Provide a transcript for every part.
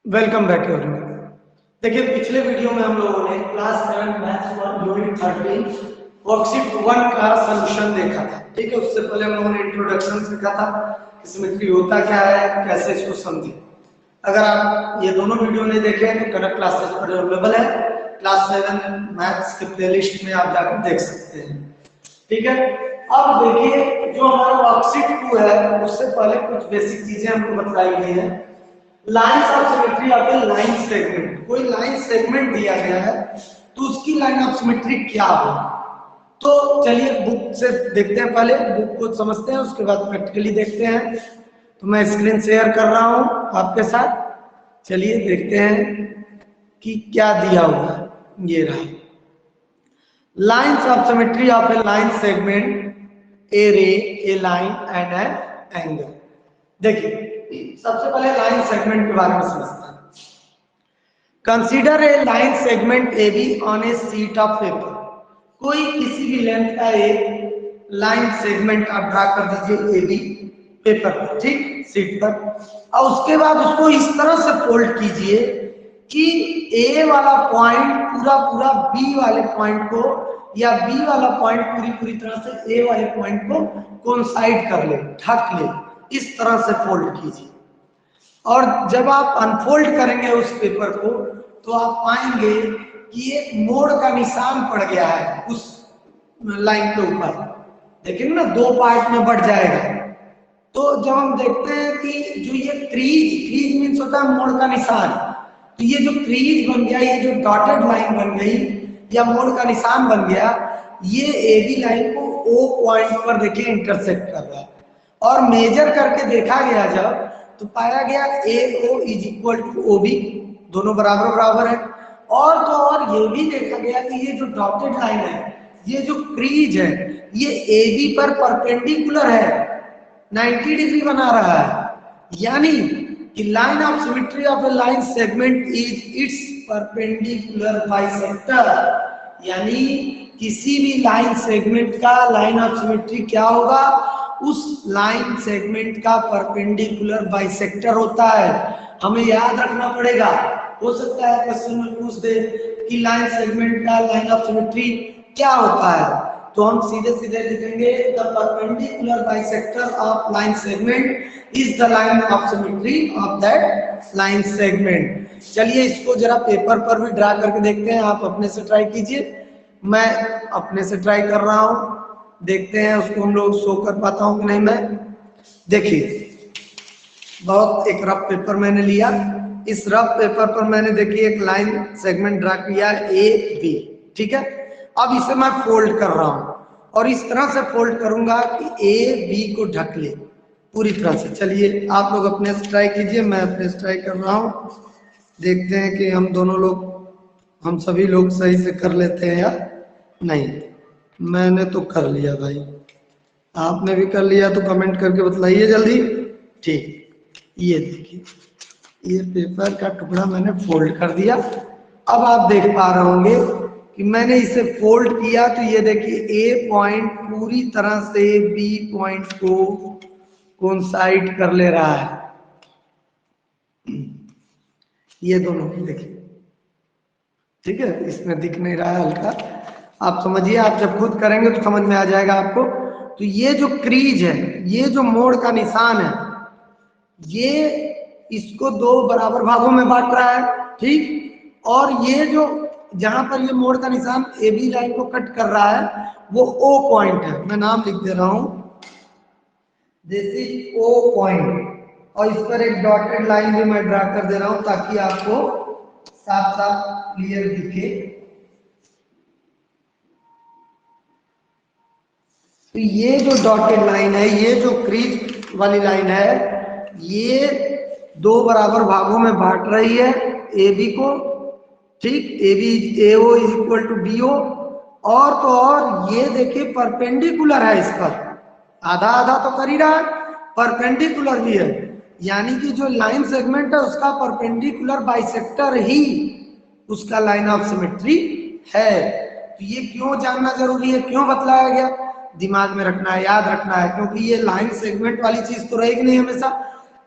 Welcome back everyone. देखिए पिछले video में हम लोगों ने क्लास 7 मैथ्स 1 यूनिट 13 वर्कशीट 1 का सॉल्यूशन देखा था। ठीक है, उससे पहले हम लोगों ने इंट्रोडक्शन सीखा था, सिमेट्री होता क्या है, कैसे इसको समझे। अगर आप ये दोनों वीडियो नहीं देखे हैं तो कनेक्ट क्लासेस पर अवेलेबल है, क्लास 7 मैथ्स के प्लेलिस्ट में आप जाकर देख सकते हैं। ठीक है, अब देखिए जो हमारा वर्कशीट 2 है उससे पहले कुछ बेसिक चीजें हमको बताई गई है। Lines of symmetry of a line segment, कोई लाइन सेगमेंट दिया गया है तो उसकी लाइन ऑफ सिमेट्री क्या हो। तो चलिए बुक से देखते हैं, पहले बुक को समझते हैं, उसके बाद प्रैक्टिकली देखते हैं। तो मैं स्क्रीन शेयर कर रहा हूं आपके साथ, चलिए देखते हैं कि क्या दिया हुआ है। ये रहा lines of symmetry of a line segment, a ray, a line and an angle. देखिए सबसे पहले लाइन सेगमेंट के बारे में समझते हैं। Consider a line segment A be on A sheet of paper. कोई किसी भी लेंथ का एक लाइन सेगमेंट आप ड्रा कर दीजिए ए बी पेपर पर, ठीक, शीट पर, और उसके बाद उसको इस तरह से फोल्ड कीजिए कि ए वाला पॉइंट पूरा पूरा बी वाले पॉइंट को, या बी वाला पॉइंट पूरी पूरी तरह से ए वाले पॉइंट को कोइंसाइड कर ले, ढक ले। इस तरह से फोल्ड कीजिए, और जब आप अनफोल्ड करेंगे उस पेपर को तो आप पाएंगे कि एक मोड़ का निशान पड़ गया है उस लाइन के ऊपर। देखिए ना, दो पार्ट में बढ़ जाएगा। तो जब हम देखते हैं कि जो ये क्रीज मीन्स होता है मोड़ का निशान, तो ये जो क्रीज बन गया, ये जो डॉटेड लाइन बन गई या मोड़ का निशान बन गया, ये ए बी लाइन को ओ पॉइंट पर देखिए इंटरसेक्ट कर रहा है। और मेजर करके देखा गया जब, तो पाया गया A O is equal to O B, दोनों बराबर बराबर है। और तो और ये भी देखा गया कि ये जो डॉटेड लाइन है, ये जो क्रीज है, ये ए बी पर परपेंडिकुलर है, 90 डिग्री बना रहा है। यानी कि line of symmetry of a line segment is it's perpendicular bisector. यानी किसी भी लाइन सेगमेंट का लाइन ऑफ सिमेट्री क्या होगा, उस लाइन सेगमेंट का परपेंडिकुलर बाइसेक्टर होता है। हमें याद रखना पड़ेगा, हो सकता है क्वेश्चन में पूछ दे कि लाइन सेगमेंट का लाइन ऑफ सिमेट्री क्या होता है, तो हम सीधे सीधे लिखेंगे the perpendicular bisector of line segment is the line of symmetry of that line segment. चलिए इसको जरा पेपर पर भी ड्रा करके देखते हैं, आप अपने से ट्राई कीजिए, मैं अपने से ट्राई कर रहा हूं, देखते हैं उसको हम लोग शो कर पाता हूं कि नहीं। मैं देखिए बहुत एक रफ पेपर मैंने लिया, इस रफ पेपर पर मैंने देखिए एक लाइन सेगमेंट ड्रा किया ए बी, ठीक है। अब इसे मैं फोल्ड कर रहा हूं और इस तरह से फोल्ड करूंगा कि ए बी को ढक ले पूरी तरह से। चलिए आप लोग अपने से ट्राई कीजिए, मैं अपने से ट्राई कर रहा हूं, देखते हैं कि हम दोनों लोग, हम सभी लोग सही से कर लेते हैं या नहीं। मैंने तो कर लिया भाई, आपने भी कर लिया तो कमेंट करके बताइए जल्दी। ठीक, ये देखिए ये पेपर का टुकड़ा मैंने फोल्ड कर दिया। अब आप देख पा रहे होंगे कि मैंने इसे फोल्ड किया तो ये देखिए ए पॉइंट पूरी तरह से बी पॉइंट को कोइंसाइड कर ले रहा है। ये दोनों देखिए, ठीक है, इसमें दिख नहीं रहा है हल्का, आप समझिए, आप जब खुद करेंगे तो समझ में आ जाएगा आपको। तो ये जो क्रीज है, ये जो मोड़ का निशान है, ये इसको दो बराबर भागों में बांट रहा है, ठीक। और ये जो जहां पर ये मोड़ का निशान ए बी लाइन को कट कर रहा है वो ओ पॉइंट है, मैं नाम लिख दे रहा हूं, दिस इज ओ पॉइंट। और इस पर एक डॉटेड लाइन भी मैं ड्रा कर दे रहा हूं ताकि आपको साफ साफ क्लियर दिखे। तो ये जो डॉटेड लाइन है, ये जो क्रीज वाली लाइन है, ये दो बराबर भागों में बांट रही है ए बी को, ठीक। A B A O is equal to B O. और तो और ये देखिए परपेंडिकुलर है, इस पर आधा आधा तो कर ही रहा है, परपेंडिकुलर भी है। यानी कि जो लाइन सेगमेंट है उसका परपेंडिकुलर बाइसेक्टर ही उसका लाइन ऑफ सिमेट्री है। तो ये क्यों जानना जरूरी है, क्यों बतलाया गया, दिमाग में रखना है, याद रखना है, क्योंकि ये लाइन सेगमेंट वाली चीज तो रहेगी नहीं हमेशा,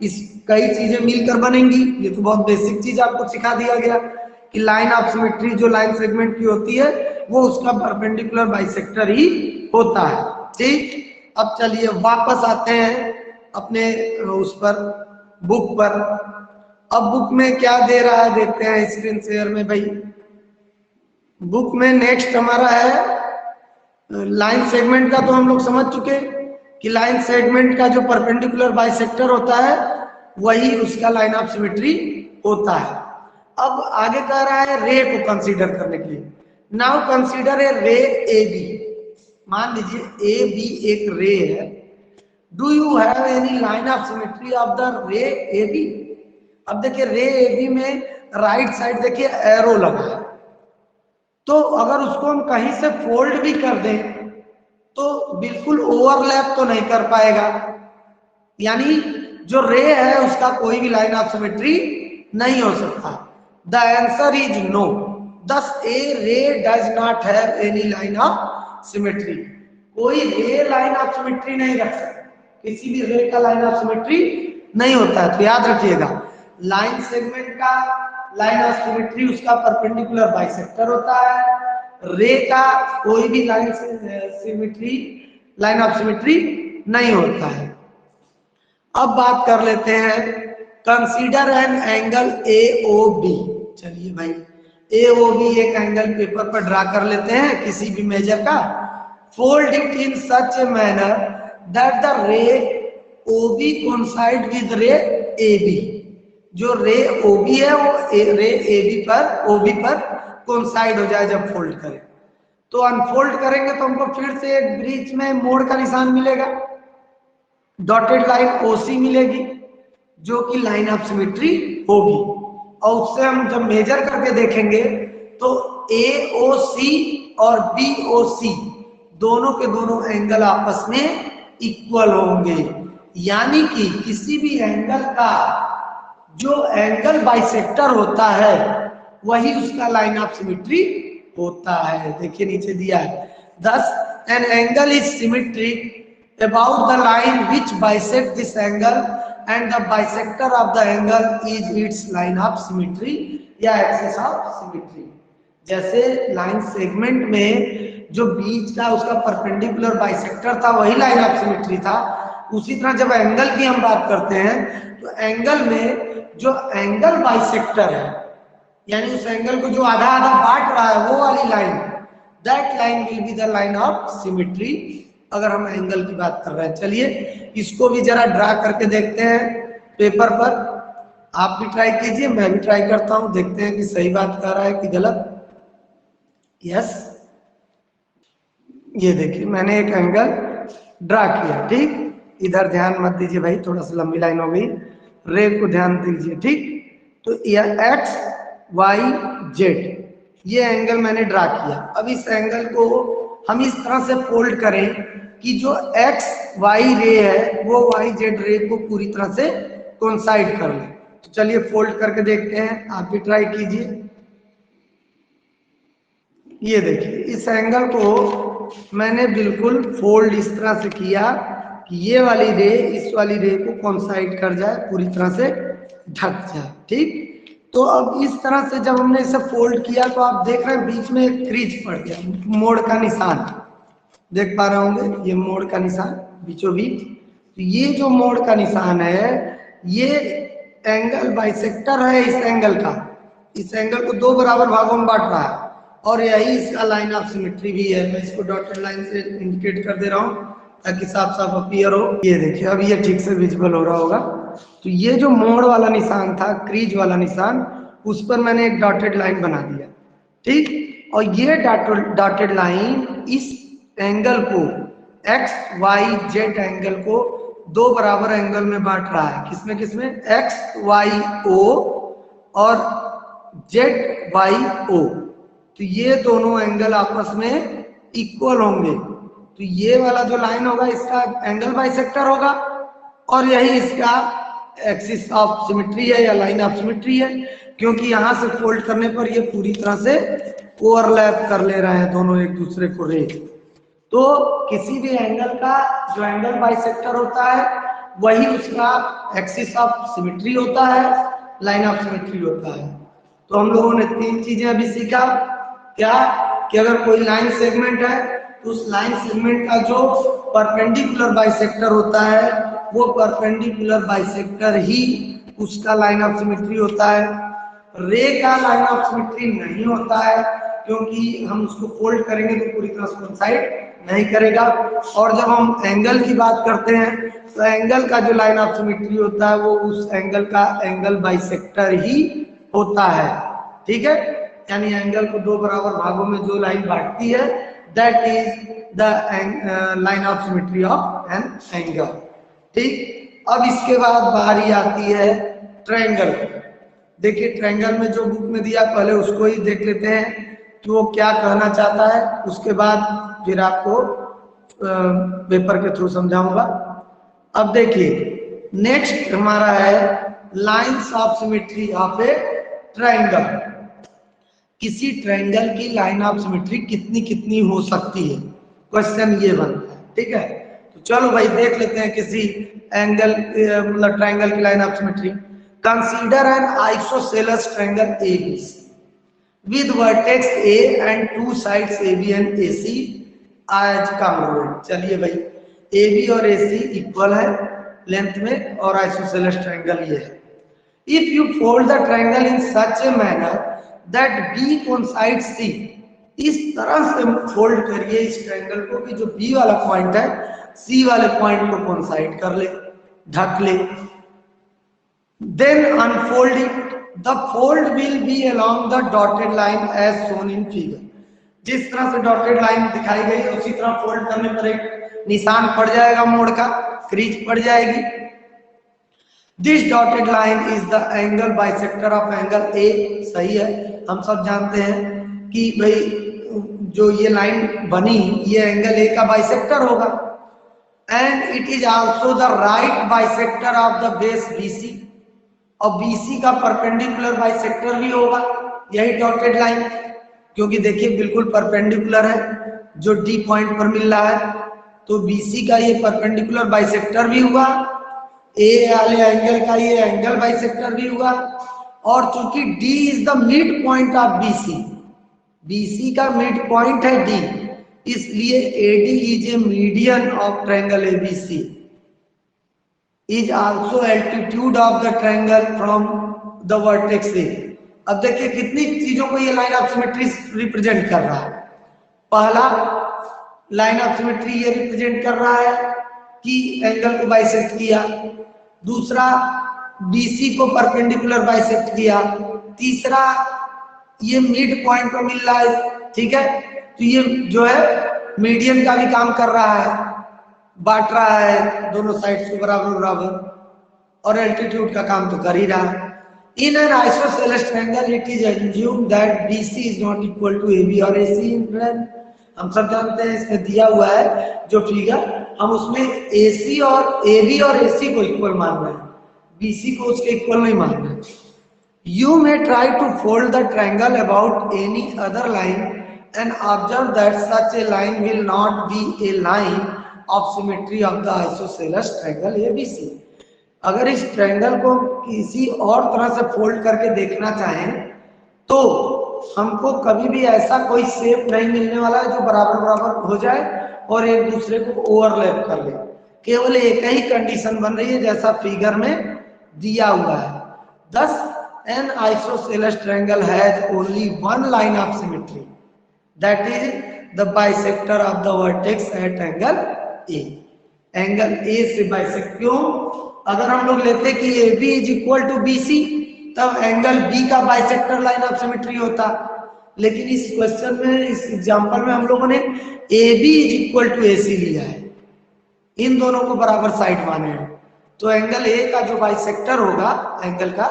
इस कई चीजें मिलकर बनेंगी। ये तो बहुत बेसिक चीज आपको सिखा दिया गया कि लाइन ऑफ सिमेट्री जो लाइन सेगमेंट की होती है वो उसका परपेंडिकुलर बाइसेक्टर ही होता है। ठीक, अब चलिए वापस आते हैं अपने उस पर, बुक पर। अब बुक में क्या दे रहा है देखते हैं स्क्रीन शेयर में भाई। बुक में नेक्स्ट हमारा है लाइन सेगमेंट का, तो हम लोग समझ चुके कि लाइन सेगमेंट का जो परपेंडिकुलर बाइसेक्टर होता है वही उसका लाइन ऑफ सिमेट्री होता है। अब आगे कह रहा है रे को कंसीडर करने के लिए। Now consider a ray A B. मान लीजिए ए बी एक रे है। Do you have any line of symmetry of the ray A B? अब देखिए रे ए बी में राइट साइड देखिए एरो लगा है, तो अगर उसको हम कहीं से फोल्ड भी कर दें तो बिल्कुल ओवरलैप तो नहीं कर पाएगा, यानी जो रे है उसका कोई भी लाइन ऑफ सिमेट्री नहीं हो सकता। The answer is no, thus a ray does not have any line of symmetry। कोई रे लाइन ऑफ सिमेट्री नहीं रख सकता, किसी भी रे का लाइन ऑफ सिमेट्री नहीं होता है। तो याद रखिएगा लाइन सेगमेंट का लाइन ऑफ सिमेट्री उसका परपेंडिकुलर बाइसेक्टर होता है, रे का कोई भी line symmetry line of symmetry नहीं होता है। अब बात कर लेते हैं कंसीडर एन एंगल AOB। चलिए भाई AOB एक एंगल पेपर पर ड्रा कर लेते हैं किसी भी मेजर का। Fold it in such a manner that the रे OB कोइंसाइड विद रे AB। जो रे OB है वो रे OB पर कोइंसाइड हो जाए जब फोल्ड करें। तो अनफोल्ड करेंगे तो हमको फिर से एक बीच में मोड़ का निशान मिलेगा, डॉटेड लाइन OC मिलेगी जो कि लाइन ऑफ सिमेट्री होगी, और उससे हम जब मेजर करके देखेंगे तो AOC और BOC दोनों के दोनों एंगल आपस में इक्वल होंगे, यानी कि किसी भी एंगल का जो एंगल बाइसेक्टर होता है वही उसका लाइन ऑफ सिमेट्री होता है। देखिए नीचे दिया है, thus an angle is symmetric about the line which bisect this angle and the bisector of the angle is its line of symmetry या axis of symmetry। जैसे लाइन सेगमेंट में जो बीच का उसका परपेंडिकुलर बाइसेक्टर था वही लाइन ऑफ सिमेट्री था, उसी तरह जब एंगल की हम बात करते हैं तो एंगल में जो एंगल बाइसेक्टर है, यानी उस एंगल को जो आधा आधा बांट रहा है वो वाली line, that line will be the line of symmetry, अगर हम एंगल की बात कर रहे हैं। चलिए इसको भी जरा ड्रा करके देखते हैं पेपर पर। आप भी ट्राई कीजिए, मैं भी ट्राई करता हूं, देखते हैं कि सही बात कर रहा है कि गलत। यस, ये देखिए मैंने एक एंगल ड्रा किया। ठीक, इधर ध्यान मत दीजिए भाई, थोड़ा सा लंबी लाइन हो गई, रे को ध्यान दीजिए। ठीक, तो यह एक्स वाई जेड ये एंगल मैंने ड्रा किया। अब इस एंगल को हम इस तरह से फोल्ड करें कि जो एक्स वाई रे है वो वाई जेड रे को पूरी तरह से कोइंसाइड कर ले। तो चलिए फोल्ड करके देखते हैं, आप भी ट्राई कीजिए। ये देखिए इस एंगल को मैंने बिल्कुल फोल्ड इस तरह से किया कि ये वाली रे इस वाली रे को कोइंसाइड कर जाए, पूरी तरह से ढक जाए। ठीक, तो अब इस तरह से जब हमने इसे फोल्ड किया तो आप देख रहे हैं बीच में एक क्रीज पड़ गया, मोड़ का निशान देख पा रहे होंगे, ये मोड़ का निशान बीचों बीच। तो ये जो मोड़ का निशान है ये एंगल बाइसेक्टर है इस एंगल का, इस एंगल को दो बराबर भागों में बांट रहा है और यही इसका लाइन ऑफ सिमेट्री भी है। मैं इसको डॉटेड लाइन से इंडिकेट कर दे रहा हूँ ताकि साफ साफ अपीयर हो। ये देखिए अब ये ठीक से विजिबल हो रहा होगा। तो ये जो मोड़ वाला निशान था, क्रीज वाला निशान, उस पर मैंने एक डॉटेड लाइन बना दिया। ठीक, और ये डॉटेड लाइन इस एंगल को एक्स वाई जेड एंगल को दो बराबर एंगल में बांट रहा है। किसमें किसमें? एक्स वाई ओ और जेड वाई ओ। तो ये दोनों एंगल आपस में इक्वल होंगे। तो ये वाला जो लाइन होगा इसका एंगल बाइसेक्टर होगा और यही इसका एक्सिस ऑफ सिमेट्री है या लाइन ऑफ सिमेट्री है, क्योंकि यहां से फोल्ड करने पर ये पूरी तरह से ओवरलैप कर ले रहे हैं दोनों एक दूसरे को रे। तो किसी भी एंगल का जो एंगल बाइसेक्टर होता है वही उसका एक्सिस ऑफ सिमेट्री होता है, लाइन ऑफ सिमेट्री होता है। तो हम लोगों ने 3 चीजें अभी सीखा। क्या कि अगर कोई लाइन सेगमेंट है तो उस लाइन सेगमेंट का जो परपेंडिकुलर बाइसेक्टर होता है वो परपेंडिकुलर बाइसेक्टर ही उसका लाइन ऑफ सिमेट्री होता है। रे का लाइन ऑफ सिमेट्री नहीं होता है क्योंकि हम उसको फोल्ड करेंगे तो पूरी तरह से कोइंसाइड नहीं करेगा। और जब हम एंगल की बात करते हैं तो एंगल का जो लाइन ऑफ सिमेट्री होता है वो उस एंगल का एंगल बाइसेक्टर ही होता है। ठीक है, यानी एंगल को 2 बराबर भागों में जो लाइन बांटती है that is the line of symmetry of an angle. ठीक, अब इसके बाद बारी आती है ट्रायंगल। देखिए ट्रायंगल में जो बुक में दिया पहले उसको ही देख लेते हैं कि वो क्या कहना चाहता है, उसके बाद फिर आपको पेपर के थ्रू समझाऊंगा। अब देखिए नेक्स्ट हमारा है lines of symmetry of A triangle. किसी ट्रायंगल की लाइन ऑफ सिमेट्री कितनी कितनी हो सकती है, क्वेश्चन ये बनता है। ठीक है, तो चलो भाई देख लेते हैं किसी एंगल मतलब ट्रायंगल की line of symmetry. Consider N isosceles triangle ABC with vertex A and 2 sides AB and AC as congruent। चलिए भाई AB और AC इक्वल है लेंथ में और आइसोसेलेस ट्रायंगल ये है। If you fold the triangle in such a manner that B coincides C, इस तरह से फोल्ड करिए इस ट्रायंगल को कि जो B वाला पॉइंट है C वाले पॉइंट को कोइंसाइड कर ले, ढक ले। Then unfold it. The fold will be along the dotted line as shown in figure। जिस तरह से डॉटेड लाइन दिखाई गई उसी तरह फोल्ड करने पर एक निशान पड़ जाएगा, मोड़ का क्रीज पड़ जाएगी। This dotted line is the angle bisector of angle A। सही है, हम सब जानते हैं कि भाई जो ये लाइन बनी ये एंगल A का बाइसेक्टर होगा। And it is also the right bisector of the base BC, और BC का परपेंडिकुलर बाइसेक्टर भी होगा यही डॉटेड लाइन, क्योंकि देखिए बिल्कुल परपेंडिकुलर है जो D पॉइंट पर मिल रहा है, तो BC का ये परपेंडिकुलर बाइसेक्टर भी हुआ, A वाले एंगल का ये एंगल बाइसेक्टर भी हुआ। और चूंकि D is the mid point of BC, BC का मिड पॉइंट है D, इसलिए AD is a median of triangle ABC। is also altitude of the triangle from the vertex A। अब देखिए कितनी चीजों को ये लाइन ऑफ सिमेट्री रिप्रेजेंट कर रहा है। पहला लाइन ऑफ सिमेट्री ये रिप्रेजेंट कर रहा है कि एंगल को बाइसेक्ट किया, दूसरा BC को परपेंडिकुलर बाइसेक्ट किया, तीसरा ये मिड पॉइंट पर मिल रहा है। ठीक है, तो ये जो है मीडियन का भी काम कर रहा है, बांट रहा है दोनों साइड से बराबर बराबर, और एल्टीट्यूड का काम तो कर ही रहा है। In an isosceles triangle it is assumed that BC is not equal to AB और AC इन प्लेन। हम सब जानते हैं इसमें दिया हुआ है जो फिगर, हम उसमें AC और AB और AC को इक्वल मान रहे हैं, BC को उसके इक्वल नहीं मान रहे। You may try to fold the triangle about any other line and observe that such a line will not be a line of symmetry of the isosceles triangle ABC। अगर इस triangle को किसी और तरह से फोल्ड करके देखना चाहें तो हमको कभी भी ऐसा कोई शेप नहीं मिलने वाला है जो बराबर बराबर हो जाए और एक दूसरे को ओवरलैप कर ले। केवल एक ही कंडीशन बन रही है जैसा फिगर में दिया हुआ है। Thus an isosceles triangle has only one line of symmetry, that is the bisector of the vertex at angle A। Angle A से बाइसेक्ट क्यों? अगर हम लोग लेते कि AB is equal to BC तब एंगल B का बाइसेक्टर लाइन ऑफ सिमेट्री होता, लेकिन इस क्वेश्चन में इस एग्जांपल में हम लोगों ने AB is equal to AC लिया है, इन दोनों को बराबर साइड माने हैं, तो एंगल A का जो बाइसेक्टर होगा एंगल का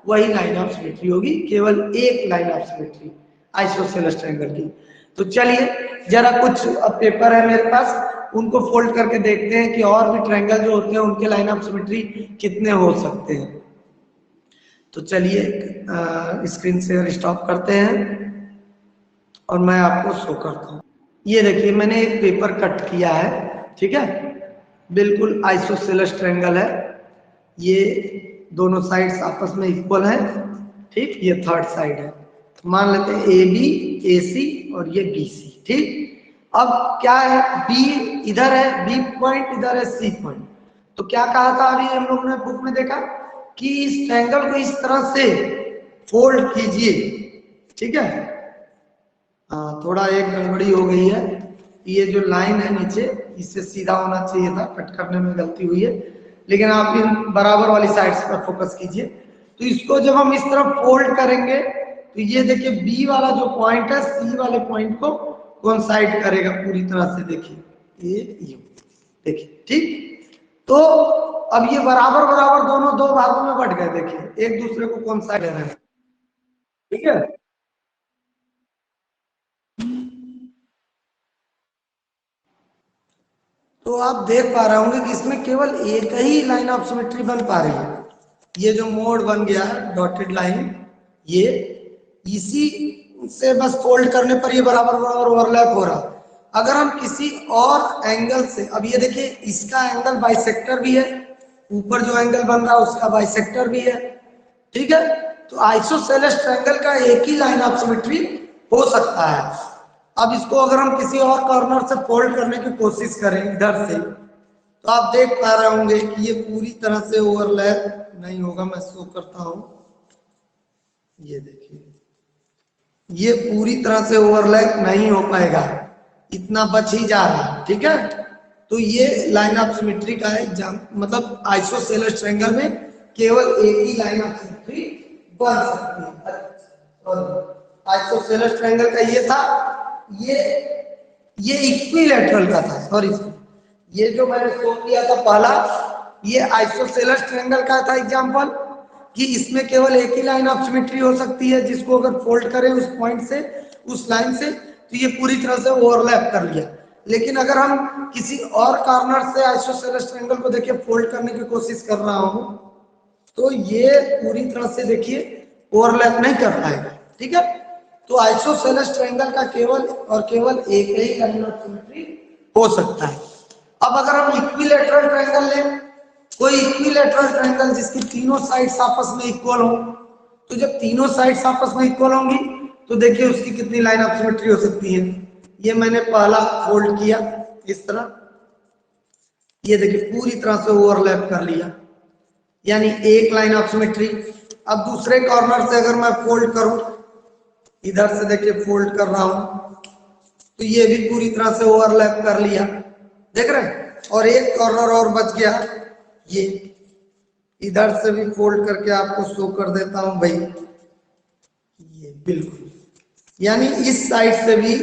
वही लाइन ऑफ सिमेट्री होगी, केवल एक line of symmetry isosceles triangle की। तो चलिए जरा कुछ पेपर है मेरे पास, उनको फोल्ड करके देखते हैं कि और भी ट्रायंगल जो होते हैं उनके लाइन ऑफ सिमेट्री कितने हो सकते हैं। तो चलिए स्क्रीन शेयर स्टॉप करते हैं और मैं आपको शो करता हूँ। ये देखिए मैंने एक पेपर कट किया है, ठीक है, बिल्कुल आइसोसेलेस ट्रायंगल है, ये दोनों साइड्स आपस में इक्वल है, ठीक। ये थर्ड साइड है, मान लेते हैं ए बी ए सी और ये बी सी, ठीक। अब क्या है, बी इधर है, बी पॉइंट इधर है, सी पॉइंट। तो क्या कहा था अभी हम लोग ने बुक में देखा कि इस ट्रायंगल को इस तरह से फोल्ड कीजिए, ठीक है। हाँ, थोड़ा एक गड़बड़ी हो गई है, ये जो लाइन है नीचे इससे सीधा होना चाहिए था, कट करने में गलती हुई है, लेकिन आप इन बराबर वाली साइड्स पर फोकस कीजिए। तो इसको जब हम इस तरफ फोल्ड करेंगे तो ये देखिए बी वाला जो पॉइंट है सी वाले पॉइंट को कोइंसाइड करेगा पूरी तरह से, देखिए ये देखिए, ठीक। तो अब ये बराबर बराबर दोनों दो भागों में बट गए, देखिए एक दूसरे को कोइंसाइड कर रहे हैं, ठीक है। तो आप देख पा रहे होंगे कि इसमें केवल एक ही लाइन ऑफ सिमेट्री बन पा रही है, ये जो मोड बन गया है डॉटेड लाइन, ये इसी से बस फोल्ड करने पर ये बराबर बराबर ओवरलैप हो रहा। अगर हम किसी और एंगल से, अब ये देखिए इसका एंगल बाइसेक्टर भी है, ऊपर जो एंगल बन रहा है उसका बाइसेक्टर भी है, ठीक है। तो आइसोसेलेस ट्रायंगल का एक ही लाइन ऑफ सिमेट्री हो सकता है। अब इसको अगर हम किसी और कॉर्नर से फोल्ड करने की कोशिश करें इधर से, तो आप देख पा रहे होंगे कि ये पूरी तरह से ओवरलैप नहीं होगा। मैं शो करता हूं, ये देखिए ये पूरी तरह से ओवरलैप नहीं हो पाएगा, इतना बच ही जा रहा है, ठीक है। तो ये लाइन ऑफ सिमेट्री का एग्जाम, मतलब आइसोसेलेस ट्रायंगल में केवल एक ही लाइन ऑफ सिमेट्री बन सकती है। आइसोसेलेस ट्रायंगल का ये था, ये इक्विलैटरल का था, सॉरी, ये जो मैंने शो किया था पहला, ये आइसोसेलेस ट्रायंगल का था एग्जांपल, कि इसमें केवल एक ही लाइन ऑफ सिमेट्री हो सकती है, जिसको अगर फोल्ड करें उस पॉइंट से, उस लाइन से, तो ये पूरी तरह से ओवरलैप कर लिया। लेकिन अगर हम किसी और कॉर्नर से आइसोसेलेस ट्रायंगल को देखिए फोल्ड करने की कोशिश कर रहा हूं, तो ये पूरी तरह से देखिए ओवरलैप नहीं कर पाएगा, ठीक है। तो आइसोसेलेस ट्रायंगल का केवल और केवल एक ही लाइन ऑफ सिमेट्री हो सकता है। अब अगर हम इक्विलैटरल ट्रायंगल लें, कोई इक्विलैटरल ट्रायंगल जिसकी तीनों साइड्स आपस में इक्वल हो, तो जब तीनों साइड्स आपस में इक्वल होंगी तो देखिए उसकी कितनी लाइन ऑफ सिमेट्री हो सकती है। ये मैंने पहला फोल्ड किया इस तरह, ये देखिए पूरी तरह से ओवरलैप कर लिया, यानी एक लाइन ऑफ सिमेट्री। अब दूसरे कॉर्नर से अगर मैं फोल्ड करूं, इधर से देखिए फोल्ड कर रहा हूं, तो ये भी पूरी तरह से ओवरलैप कर लिया, देख रहे हैं। और एक कॉर्नर और बच गया, ये इधर से भी फोल्ड करके आपको शो कर देता हूं भाई, ये बिल्कुल, यानी इस साइड से भी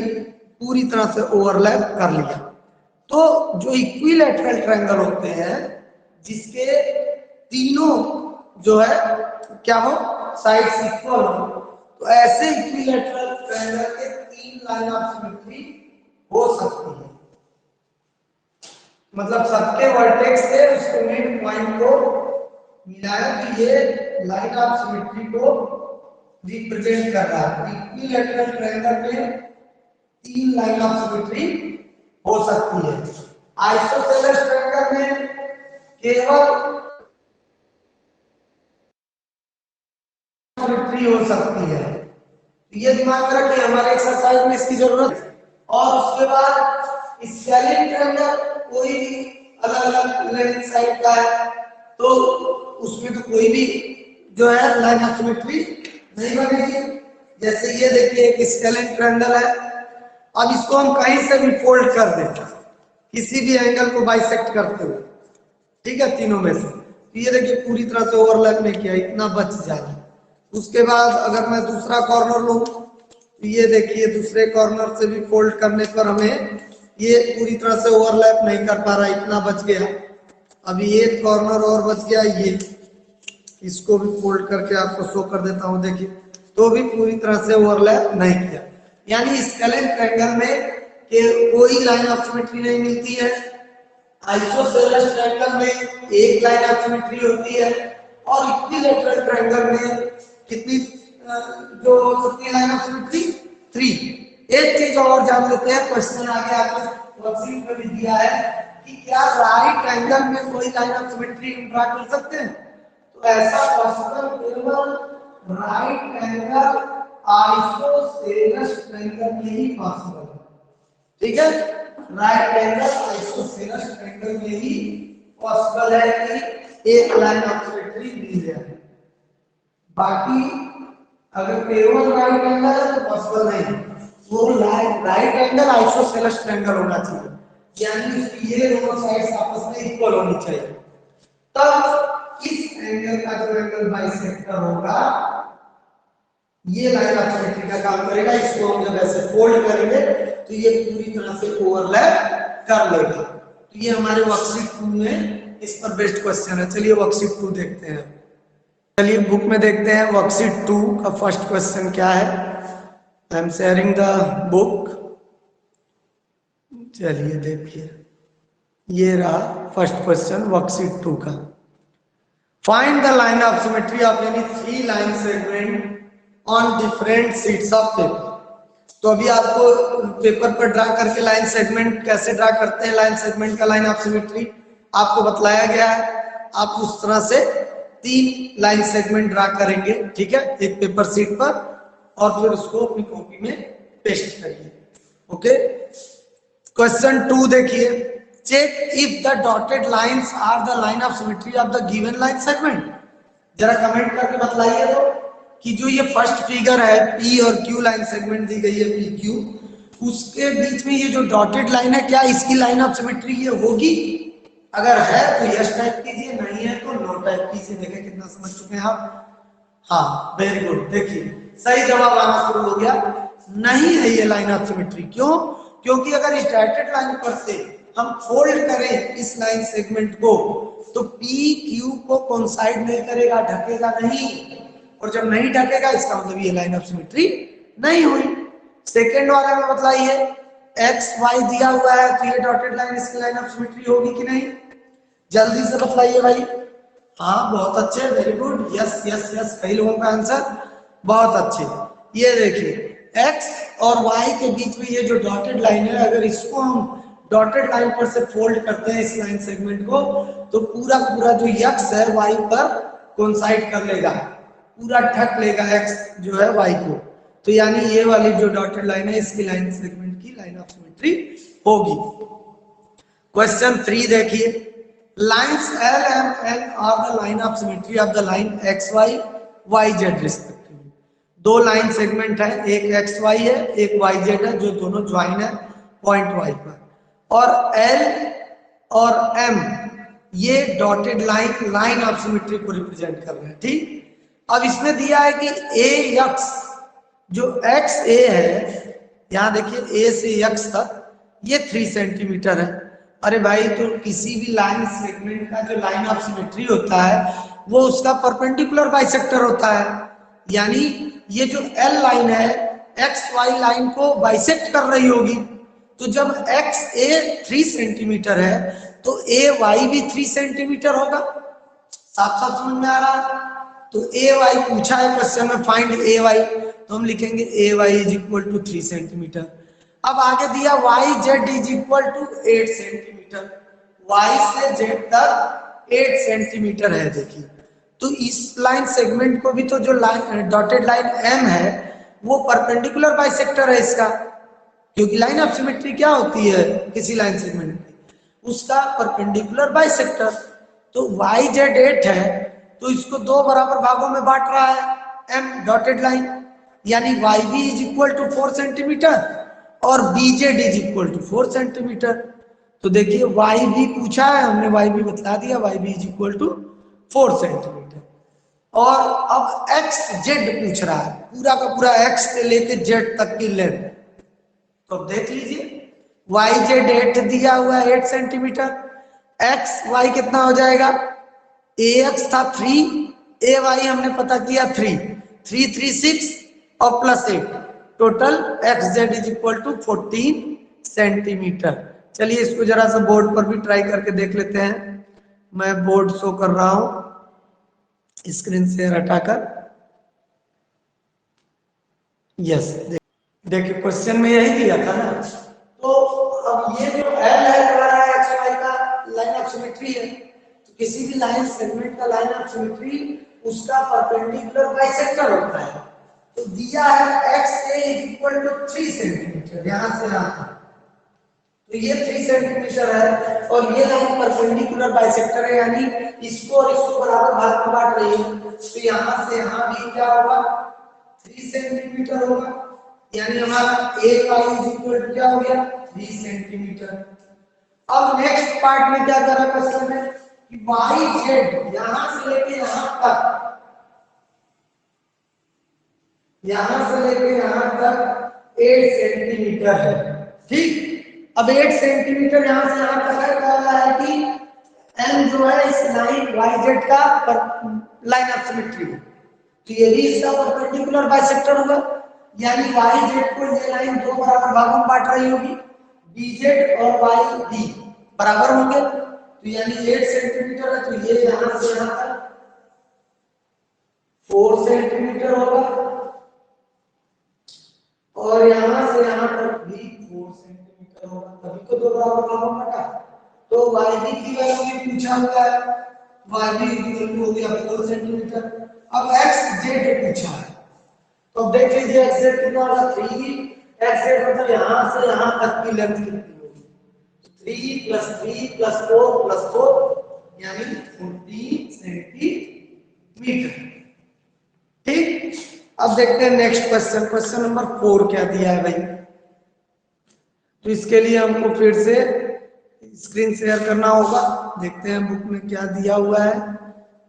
पूरी तरह से ओवरलैप कर लिया। तो जो इक्विलैटरल ट्रायंगल होते हैं जिसके तीनों जो है क्या हो, साइड्स इक्वल हो, तो ऐसे इक्विलैटरल ट्रायंगल के तीन लाइन ऑफ सिमेट्री हो सकती है। मतलब सबके वर्टेक्स से उसके मिड पॉइंट को मिलाया, तो ये लाइन ऑफ सिमेट्री को रिप्रेजेंट कर रहा है। इक्विलैटरल ट्रायंगल में तीन लाइन ऑफ सिमेट्री हो सकती है। आइसोसेलेस ट्रायंगल में केवल सिमेट्री हो सकती है। ये दिमाग में रखिए, हमारे एक्सरसाइज में इसकी जरूरत है। और उसके बाद स्केलिंग ट्रायंगल कोई भी अलग अलग लेंथ साइड का है, तो उसमें तो कोई भी जो है लाइन ऑफ सिमेट्री नहीं बनेगी। जैसे ये देखिए एक स्केलिंग ट्रायंगल है, अब इसको हम कहीं से भी फोल्ड कर दें, किसी भी एंगल को बाइसेक्ट करते हुए, ठीक है, तीनों में से, तो ये देखिए पूरी तरह से ओवरलैप नहीं किया, इतना बच जाएगा। उसके बाद अगर मैं दूसरा कॉर्नर लूं, तो ये देखिए दूसरे कॉर्नर से भी फोल्ड करने पर हमें ये पूरी तरह से ओवरलैप नहीं कर पा रहा, इतना बच गया। अभी एक कॉर्नर और बच गया, ये इसको भी फोल्ड करके आपको शो कर देता हूं, देखिए, तो भी पूरी तरह से ओवरलैप नहीं किया। यानी स्केलिंग ट्रायंगल में कोई लाइन ऑफ सिमेट्री नहीं मिलती है। आइसोसेलेस ट्रायंगल में एक लाइन ऑफ सिमेट्री होती है, और इक्विलैटरल ट्रायंगल में कितनी जो कितनी लाइन ऑफ सिमेट्री, 3। एक चीज और जान लेते हैं, क्वेश्चन आगे आपको वर्कशीट में भी दिया है, कि क्या राइट एंगल में कोई लाइन ऑफ सिमेट्री ड्रा कर सकते हैं, तो ऐसा पॉसिबल केवल राइट एंगल आइसोसेलेस ट्रायंगल में ही पॉसिबल है। ठीक है, राइट एंगल आइसोसेलेस ट्रायंगल में ही पॉसिबल है कि एक लाइन ऑफ सिमेट्री दी जाए। बाकी अगर केवल राइट एंगल है तो पॉसिबल नहीं, वो राइट एंगल आइसोसेलेस ट्रायंगल होना चाहिए, यानी उसकी ये दोनों साइड्स आपस में इक्वल होनी चाहिए, तब इस एंगल का जो एंगल बाइसेक्टर होगा ये लाइन ऑफ सिमेट्री का काम करेगा। इसको हम जब ऐसे फोल्ड करेंगे तो ये पूरी तरह से ओवरलैप कर लेगा। तो ये हमारे वर्कशीट 2 में इस पर बेस्ड क्वेश्चन है। चलिए वर्कशीट 2 देखते हैं। चलिए बुक में देखते हैं वर्कशीट 2 का फर्स्ट क्वेश्चन क्या है। I am sharing the book. चलिए देखिए, ये रहा फर्स्ट क्वेश्चन वर्कशीट 2 का। Find the line of symmetry of any 3 line segment on different sheets of paper. तो अभी आपको पेपर पर ड्रा करके लाइन सेगमेंट कैसे ड्रा करते हैं, लाइन सेगमेंट का लाइन ऑफ सिमेट्री आपको बतलाया गया है। आप उस तरह से 3 लाइन सेगमेंट ड्रा करेंगे, ठीक है, एक पेपर शीट पर, और फिर उसको अपनी कॉपी में पेस्ट करिए। ओके, क्वेश्चन 2 देखिए। Check if the dotted lines are the line of symmetry of the given line segment. जरा कमेंट करके बतलाइए तो कि जो ये फर्स्ट फिगर है पी और क्यू लाइन सेगमेंट दी गई है पी क्यू, उसके बीच में ये जो डॉटेड लाइन है क्या इसकी लाइन ऑफ सिमेट्री ये होगी? अगर है तो यस टाइप कीजिए, नहीं है तो नो टाइप कीजिए। देखिए कितना समझ चुके हैं आप। हाँ वेरी गुड, देखिए सही जवाब आना शुरू हो गया। नहीं है ये लाइन ऑफ सिमेट्री। क्यों? क्योंकि अगर इस डॉटेड लाइन पर से हम फोल्ड करें इस लाइन सेगमेंट को तो पी क्यू को कोइंसाइड नहीं करेगा, ढकेगा नहीं, और जब नहीं ढकेगा इसका मतलब ये लाइन ऑफ सिमेट्री नहीं हुई। सेकंड वाले में बतलाइए, एक्स वाई दिया हुआ है तो ये डॉटेड लाइन इसकी लाइन ऑफ सिमेट्री होगी कि नहीं? जल्दी से बतलाइए भाई। हाँ बहुत अच्छे, very good, yes yes yes, कई लोगों का आंसर बहुत अच्छे। ये देखिए एक्स और वाई के बीच में ये जो डॉटेड लाइन है, अगर इसको हम डॉटेड लाइन पर से फोल्ड करते हैं इस लाइन सेगमेंट को तो पूरा पूरा जो एक्स है वाई पर कोइंसाइड कर लेगा, पूरा ढक लेगा एक्स जो है वाई को। तो यानी ये वाली जो डॉटेड लाइन है इसकी लाइन सेगमेंट की लाइन ऑफ सिमेट्री होगी। क्वेश्चन 3 देखिए। Lines L and N are the line of symmetry of the line X Y Y Z respectively. 2 line segment है, एक एक्स वाई है एक वाई जेड है, जो दोनों ज्वाइन है पॉइंट वाई पर, और एल और एम ये dotted line line of symmetry को रिप्रेजेंट कर रहे हैं। ठीक, अब इसमें दिया है कि ए एक्स, जो एक्स ए है, यहां देखिए ए से एक्स तक ये 3 सेंटीमीटर है। अरे भाई तो किसी भी लाइन सेगमेंट का जो लाइन ऑफ सिमेट्री होता है वो उसका परपेंडिकुलर बाइसेक्टर होता है, यानी ये जो एल लाइन है एक्स वाई लाइन को बाइसेक्ट कर रही होगी। तो जब एक्स ए 3 सेंटीमीटर है तो ए वाई भी 3 सेंटीमीटर होगा। साफ साफ समझ में आ रहा है? तो ए वाई पूछा है क्वेश्चन में, फाइंड ए वाई, तो हम लिखेंगे A Y is equal to 3 centimetre. अब आगे दिया Y Z is equal to 8 centimetre, Y से जेड तक 8 सेंटीमीटर है। देखिए तो इस लाइन सेगमेंट को भी तो जो लाइन डॉटेड लाइन एम है वो परपेंडिकुलर बाइसेक्टर है इसका, क्योंकि लाइन ऑफ सिमेट्री क्या होती है किसी लाइन सेगमेंट की, उसका परपेंडिकुलर बाइसेक्टर। तो वाई जेड 8 है तो इसको 2 बराबर भागों में बांट रहा है एम डॉटेड लाइन, यानी Y B is equal to 4 centimetre और B Z is equal to 4 centimetre. तो देखिए वाई बी पूछा है, हमने वाई बी बता दिया, Y B is equal to 4 centimetre. और अब एक्स जेड पूछ रहा है, पूरा का पूरा एक्स से लेके जेड तक की लेंथ। तो अब देख लीजिए वाई जेड 8 दिया हुआ है 8 सेंटीमीटर, एक्स वाई कितना हो जाएगा, ए एक्स था 3, ए वाई हमने पता किया 3, 3 3 6 और plus 8, total X Z is equal to 14 centimetre. चलिए इसको जरा सा बोर्ड पर भी ट्राई करके देख लेते हैं। मैं बोर्ड शो कर रहा हूं स्क्रीन से हटाकर। यस देखिए क्वेश्चन में यही दिया था ना। तो अब ये जो एल है हमारा एक्स वाई का, लाइन ऑफ सिमेट्री है, तो किसी भी लाइन सेगमेंट का लाइन ऑफ सिमेट्री उसका परपेंडिकुलर बाइसेक्टर होता है। तो दिया है X A equal to 3 centimetre, यहां से यहां तक, तो ये 3 सेंटीमीटर है और ये लाइन परपेंडिकुलर बाइसेक्टर है, यानी इसको और इसको बराबर भाग में बांट रही है। तो यहां से यहां भी क्या होगा, 3 सेंटीमीटर होगा, यानी हमारा ए वाई इज इक्वल टू क्या हो गया, 3 सेंटीमीटर। अब नेक्स्ट पार्ट में क्या करा क्वेश्चन में कि वाई जेड यहां से लेके यहां तक, यहां से लेके यहां तक 8 सेंटीमीटर है, ठीक। अब 8 सेंटीमीटर यहां से यहां तक है, कह रहा है कि एन जो है इस लाइन वाई जेड का लाइन ऑफ सिमेट्री, तो ये भी इसका परपेंडिकुलर बाइसेक्टर होगा, यानी वाई जेड को ये लाइन दो बराबर भागों में बांट रही होगी, बी जेड और वाई डी बराबर होंगे, तो यानी 8 सेंटीमीटर है, तो ये यहां से यहां तक 4 सेंटीमीटर होगा और यहां से यहां तक भी 4 सेंटीमीटर होगा, तभी तो दो बराबर भागों में बांटा। तो yb की वैल्यू पूछा हुआ है, yb की वैल्यू हो गया 4 सेंटीमीटर। अब xz पूछा है, तो अब देख लीजिए xz कितना होगा, 3, xz मतलब यहां से यहां तक की लेंथ कितनी होगी, 3 + 3 + 4 + 4 यानी 40 सेंटीमीटर, ठीक। अब देखते हैं नेक्स्ट क्वेश्चन, क्वेश्चन नंबर 4 क्या दिया है भाई। तो इसके लिए हमको फिर से स्क्रीन शेयर करना होगा, देखते हैं बुक में क्या दिया हुआ है।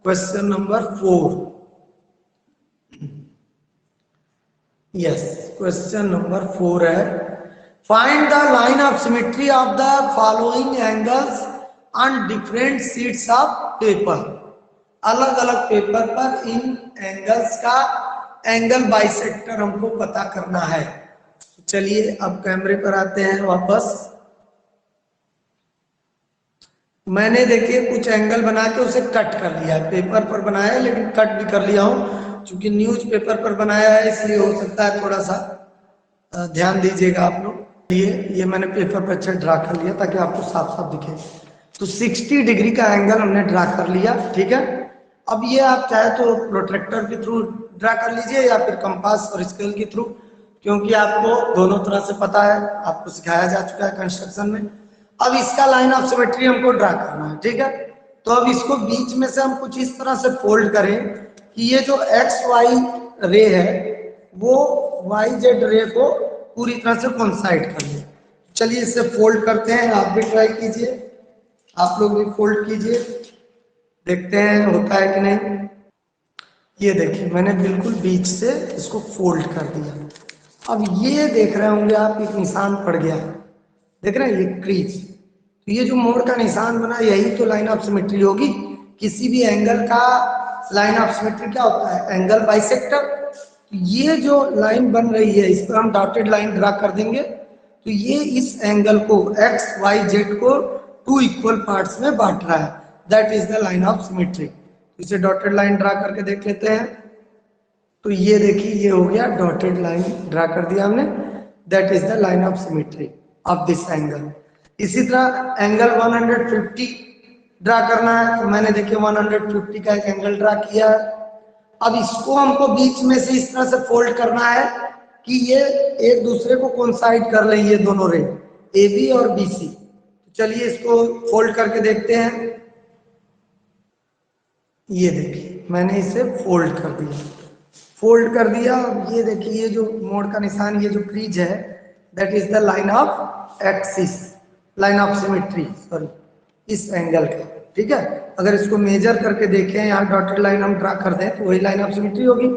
Question number 4, yes question number 4 है, find the line of symmetry of the following angles on different sheets of paper. अलग अलग पेपर पर इन एंगल्स का एंगल बाइसेक्टर हमको पता करना है। चलिए अब कैमरे पर आते हैं वापस। मैंने देखिए कुछ एंगल बना के उसे कट कर लिया, पेपर पर बनाया लेकिन कट भी कर लिया हूं, क्योंकि न्यूज पेपर पर बनाया है इसलिए हो सकता है थोड़ा सा ध्यान दीजिएगा आप लोग। ये मैंने पेपर पर अच्छा ड्रा कर लिया ताकि आपको साफ साफ दिखे। तो 60 डिग्री का एंगल हमने ड्रा कर लिया, ठीक है। अब ये आप चाहे तो प्रोट्रैक्टर के थ्रू ड्रा कर लीजिए या फिर कंपास और स्केल के थ्रू, क्योंकि आपको दोनों तरह से पता है, आपको सिखाया जा चुका है कंस्ट्रक्शन में। अब इसका लाइन ऑफ सिमेट्री हमको ड्रा करना है, ठीक है। तो अब इसको बीच में से हम कुछ इस तरह से फोल्ड करें कि ये जो एक्स वाई रे है वो वाई जेड रे को पूरी तरह से कोइंसाइड कर ले। चलिए इसे फोल्ड करते हैं, आप भी ट्राई कीजिए, आप लोग भी फोल्ड कीजिए, देखते हैं होता है कि नहीं। ये देखिए मैंने बिल्कुल बीच से इसको फोल्ड कर दिया। अब ये देख रहे होंगे आप, एक निशान पड़ गया, देख रहे हैं ये क्रीज, तो ये जो मोड़ का निशान बना यही तो लाइन ऑफ सिमेट्री होगी। किसी भी एंगल का लाइन ऑफ सिमेट्री क्या होता है, एंगल बाइसेक्टर। ये जो लाइन बन रही है इस पर हम डॉटेड लाइन ड्रा कर देंगे, तो ये इस एंगल को एक्स वाई जेड को 2 इक्वल पार्ट्स में बांट रहा है, that is the line of symmetry. इसे डॉटेड लाइन ड्रा करके देख लेते हैं। तो ये देखिए ये हो गया, डॉटेड लाइन ड्रा कर दिया हमने, that is the line of symmetry of this angle. इसी तरह एंगल 150 ड्रा करना है, तो मैंने देखिए 150 का एक एंगल ड्रा किया है। अब इसको हमको बीच में से इस तरह से फोल्ड करना है कि ये एक दूसरे को कोइंसाइड कर लें, ये दोनों रे ए बी और बी सी। चलिए इसको फोल्ड करके देखते हैं। ये देखिए मैंने इसे फोल्ड कर दिया, फोल्ड कर दिया। अब ये देखिए ये जो मोड़ का निशान, ये जो क्रीज है, that is the line of axis, line of symmetry, sorry इस एंगल का, ठीक है। अगर इसको मेजर करके देखें, यहाँ डॉटेड लाइन हम ड्रा कर दें तो वही लाइन ऑफ सिमेट्री होगी।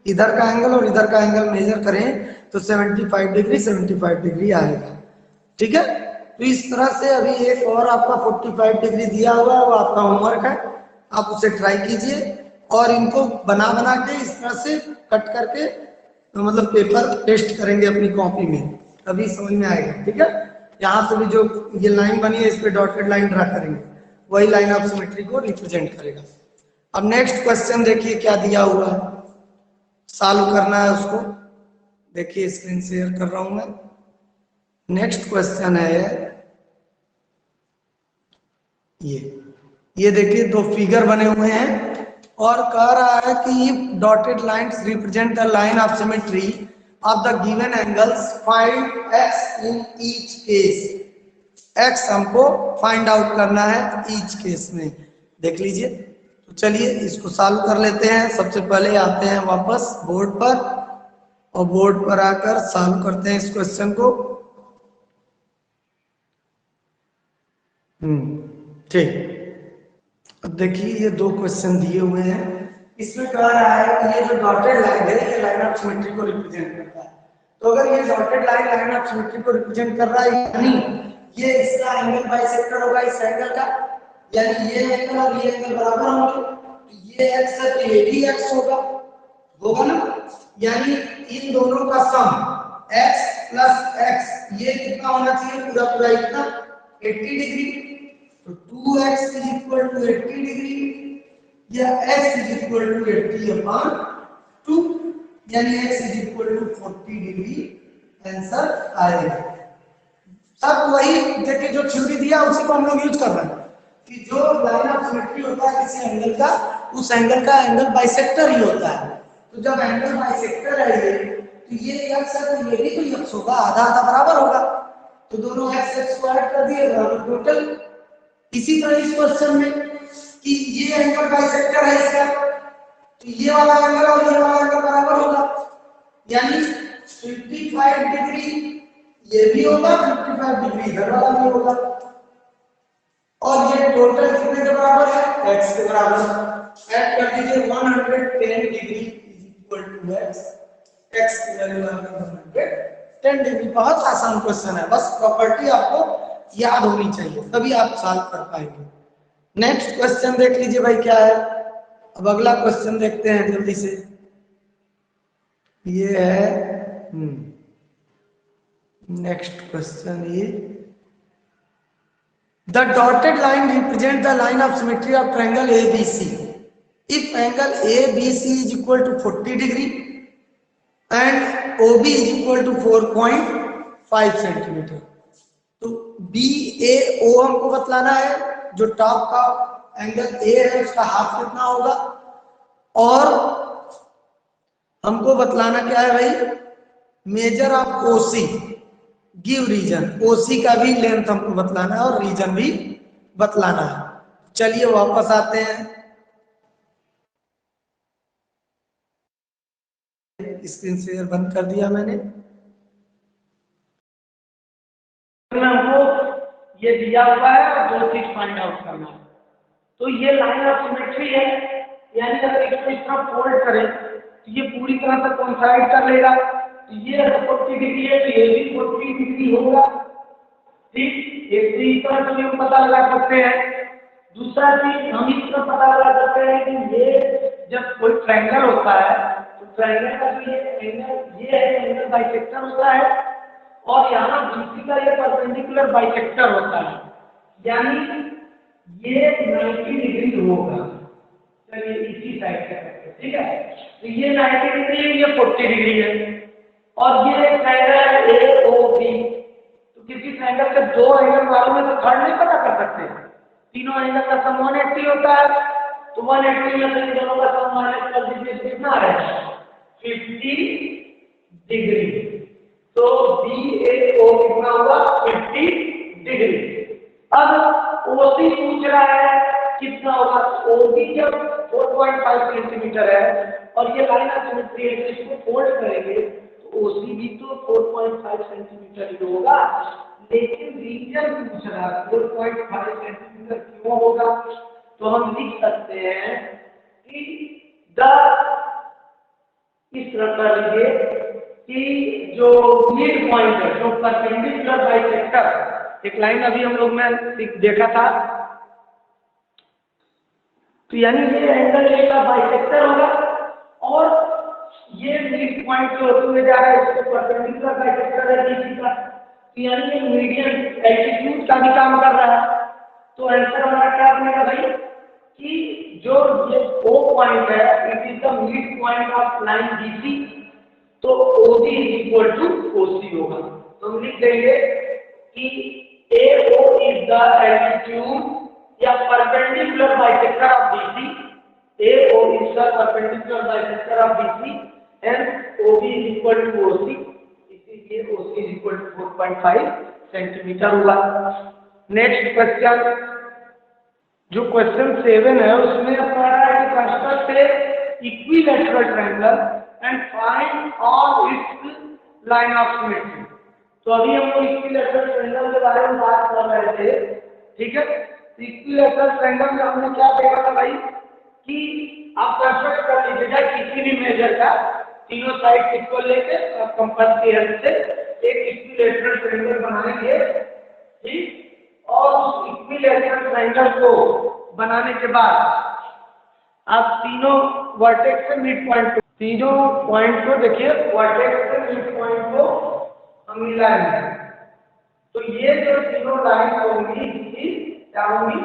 इधर का एंगल और इधर का एंगल मेजर करें तो 75 डिग्री 75 डिग्री आएगा, ठीक है। तो इस तरह से अभी एक और आपका 45 डिग्री दिया हुआ है, वो आपका होमवर्क है, आप उसे ट्राई कीजिए और इनको बना बना के इस तरह से कट करके तो मतलब पेपर पेस्ट करेंगे अपनी कॉपी में, तभी समझ में आएगा, ठीक है। यहाँ से भी जो ये लाइन बनी है इस पे डॉटेड लाइन ड्रा करेंगे, वही लाइन ऑफ सिमेट्री को रिप्रेजेंट करेगा। अब नेक्स्ट क्वेश्चन देखिए क्या दिया हुआ है, सॉल्व करना है उसको। देखिए स्क्रीन शेयर कर रहा हूं मैं। नेक्स्ट क्वेश्चन है ये देखिए दो फिगर बने हुए हैं और कह रहा है कि dotted lines represent the line of symmetry of the given angles, find x in each case. X हमको फाइंड आउट करना है ईच केस में, देख लीजिए। तो चलिए इसको सॉल्व कर लेते हैं। सबसे पहले आते हैं वापस बोर्ड पर और बोर्ड पर आकर सॉल्व करते हैं इस क्वेश्चन को। ठीक, अब देखिए ये दो क्वेश्चन दिए हुए हैं। इसमें कह रहा है कि ये जो डॉटेड लाइन है ये लाइन ऑफ सिमेट्री को रिप्रेजेंट करता है। तो अगर ये डॉटेड लाइन ऑफ सिमेट्री को रिप्रेजेंट कर रहा है यानी ये इसका एंगल बाइसेक्टर होगा इस एंगल का, यानी ये एंगल और ये एंगल बराबर होंगे। तो ये एक्स है तो ये भी एक्स होगा ना, यानी इन दोनों का सम x प्लस x ये कितना होना चाहिए, पूरा पूरा इतना 80 डिग्री। तो 2x is equal to 80 degree या x is equal to 80/2 यानी x is equal to 40 degree answer आएगा। सब वही देखिए जो थ्योरी दिया उसी को हम लोग यूज कर रहे हैं कि जो लाइन ऑफ सिमेट्री होता है किसी एंगल का, उस एंगल का एंगल बाइसेक्टर ही होता है। तो जब एंगल बाइसेक्टर है ये, तो ये x है तो ये भी तो x होगा, आधा आधा बराबर होगा। तो दोनों x को ऐड कर दिए टोटल। इसी तरह इस क्वेश्चन में कि ये एंगल बाइसेक्टर है इसका, तो ये वाला एंगल और ये वाला एंगल बराबर होगा, यानी 55 डिग्री ये भी होगा, 55 डिग्री इधर वाला भी होगा। और ये टोटल कितने के बराबर है, x के बराबर। ऐड कर दीजिए 110 degree is equal to x, x की वैल्यू आ गई 110 डिग्री। बहुत आसान क्वेश्चन है, बस प्रॉपर्टी आपको याद होनी चाहिए तभी आप सॉल्व कर पाएंगे। नेक्स्ट क्वेश्चन देख लीजिए भाई क्या है। अब अगला क्वेश्चन देखते हैं जल्दी से। ये है नेक्स्ट क्वेश्चन, ये the dotted line represent the line of symmetry of triangle ABC if angle ABC is equal to 40 degree and OB is equal to 4.5 centimetre. तो BAO हमको बतलाना है, जो टॉप का एंगल A है उसका हाफ कितना होगा, और हमको बतलाना क्या है भाई, measure of OC, give reason. OC का भी लेंथ हमको बतलाना है और रीजन भी बतलाना है। चलिए वापस आते हैं, स्क्रीन शेयर बंद कर दिया मैंने। हमको ये दिया हुआ है और दो चीज फाइंड आउट करना है। तो ये लाइन ऑफ सिमेट्री है, यानी अगर इसको इस तरह फोल्ड करें तो ये पूरी तरह से कोइंसाइड कर लेगा। तो ये 40 डिग्री है तो ये भी 40 डिग्री होगा। ठीक, एक चीज का जो हम पता लगा सकते हैं। दूसरा चीज हम इस तरह पता लगा सकते हैं कि ये जब कोई ट्रायंगल होता है तो ट्रायंगल का जो ये एंगल बाइसेक्टर होता है और यहाँ दूसरी का ये परपेंडिकुलर बाइसेक्टर होता है, यानी ये 90 डिग्री होगा। चलिए इसी साइड से करते हैं, ठीक है। तो ये 90 डिग्री है, ये 40 डिग्री है और ये ट्रायंगल AOB। तो किसी ट्रायंगल के दो एंगल मालूम है तो थर्ड नहीं पता कर सकते। तीनों एंगल का सम 180 होता है, तो 180 में से दोनों का सम माइनस कर दीजिए तो कितना रहेगा 50 डिग्री। तो BAO कितना होगा 50 डिग्री। अब OC पूछ रहा है कितना होगा, OB जब 4.5 सेंटीमीटर है और ये लाइन ऑफ सिमेट्री है, इसको फोल्ड करेंगे तो OC भी तो 4.5 सेंटीमीटर ही होगा, लेकिन रीजन पूछ रहा है 4.5 सेंटीमीटर क्यों होगा। तो हम लिख सकते हैं कि इस तरह कर लीजिए कि जो मिड पॉइंट है, जो परपेंडिकुलर बाइसेक्टर, एक लाइन अभी हम लोग में देखा था, तो यानी ये एंगल इसका बाइसेक्टर होगा और ये मिड पॉइंट जो होते हुए जा रहा है इसको परपेंडिकुलर बाइसेक्टर है DC का, तो यानी ये मीडियन एल्टीट्यूड का भी काम कर रहा है। तो आंसर हमारा क्या बनेगा भाई कि जो ये O पॉइंट है it is the mid point of line BC, तो OB is equal to OC होगा। तो हम लिख देंगे कि AO इज द एल्टीट्यूड या perpendicular bisector of BC, AOB is the perpendicular bisector of BC and OB is equal to OC, इसीलिए OC is equal to 4.5 centimetre हुआ। Next question, जो क्वेश्चन 7 है उसमें कह रहा है कि construct A equilateral triangle and find all it's line of symmetry. तो अभी हम लोग इक्विलैटरल ट्रायंगल के बारे में बात कर रहे थे, ठीक है। इक्विलैटरल ट्रायंगल में हमने क्या देखा था भाई कि आप कंस्ट्रक्ट कर लीजिएगा किसी भी मेजर का तीनों साइड इक्वल लेके कंपास की हेल्प से एक इक्विलैटरल ट्रायंगल बनाएंगे, ठीक। और उस इक्विलैटरल ट्रायंगल को बनाने के बाद आप तीनों वर्टेक्स से मिड पॉइंट, तीनों पॉइंट को देखिए वर्टेक्स से मिड पॉइंट को हम मिलाएंगे। तो ये जो तीनों लाइन होंगी क्या होंगी,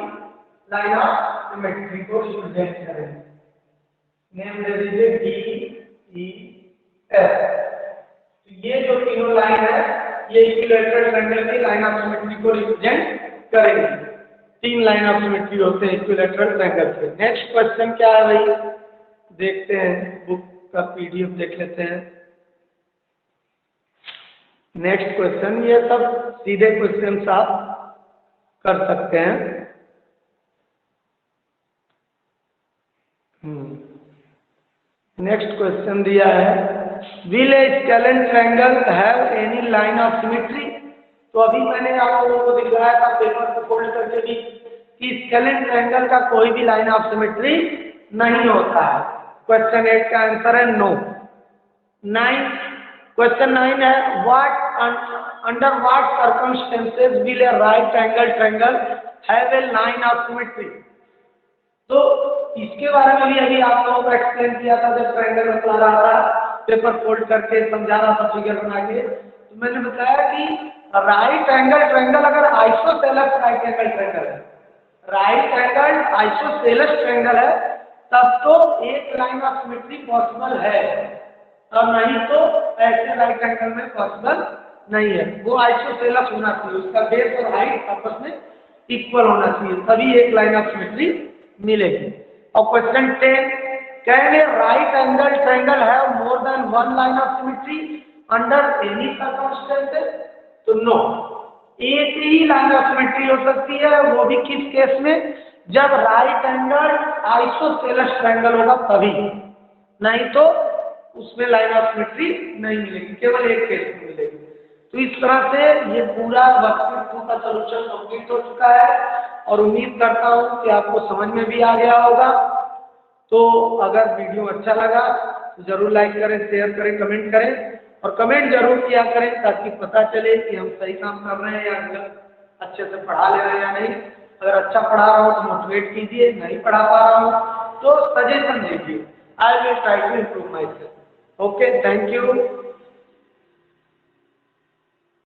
लाइन ऑफ सिमेट्री को रिप्रेजेंट करेंगे। नेम दे दीजिए DEF। तो ये जो तीनों लाइन है ये इक्विलैटरल ट्रायंगल की लाइन ऑफ सिमेट्री को रिप्रेजेंट करेंगे। 3 लाइन ऑफ सिमेट्री होते हैं इक्विलैटरल ट्रायंगल से। नेक्स्ट क्वेश्चन क्या है भाई, देखते हैं, बुक का PDF देख लेते हैं। नेक्स्ट क्वेश्चन, ये सब सीधे क्वेश्चन आप कर सकते हैं। नेक्स्ट क्वेश्चन दिया है, will A scalene triangle have any line of symmetry. तो अभी मैंने आप लोगों को दिखाया था पेपर को फोल्ड करके भी कि स्केलेन ट्रायंगल का कोई भी लाइन ऑफ सिमेट्री नहीं होता है। क्वेश्चन 8 का आंसर है नो। 9 क्वेश्चन 9 है, what under what circumstances will A right angle triangle have a line of symmetry. तो इसके बारे में भी अभी आप लोगों को एक्सप्लेन किया था जब ट्रायंगल बता रहा था, पेपर फोल्ड करके समझा रहा था फिगर बना के। तो मैंने बताया कि राइट एंगल ट्रायंगल अगर आइसोसेलेस राइट एंगल ट्रायंगल है, राइट एंगल आइसोसेलेस ट्रायंगल है, तब तो एक लाइन ऑफ सिमेट्री पॉसिबल है, और नहीं तो ऐसे राइट एंगल में पॉसिबल नहीं है। वो आइसोसेलेस होना चाहिए, उसका बेस और हाइट आपस में इक्वल होना चाहिए, तभी एक लाइन ऑफ सिमेट्री मिलेगी। और question 10, can a right angle triangle have more than one line of symmetry under any circumstances. तो नो, एक ही लाइन ऑफ सिमेट्री हो सकती है, वो भी किस केस में, जब राइट एंगल आइसोसेलेस ट्रायंगल होगा तभी, नहीं तो उसमें लाइन ऑफ सिमेट्री नहीं मिलेगी, केवल एक केस में मिलेगी। तो इस तरह से ये पूरा वर्कशीट 2 का सॉल्यूशन कंप्लीट हो चुका है और उम्मीद करता हूँ कि आपको समझ में भी आ गया होगा। तो अगर वीडियो अच्छा लगा तो जरूर लाइक करें, शेयर करें, कमेंट करें, और कमेंट जरूर किया करें ताकि पता चले कि हम सही काम कर रहे हैं या अच्छे से पढ़ा ले रहे हैं या नहीं। अगर अच्छा पढ़ा रहा हूँ तो मोटिवेट कीजिए, नहीं पढ़ा पा रहा हूँ तो सजेशन दीजिए। I will try to improve myself. Okay, thank you.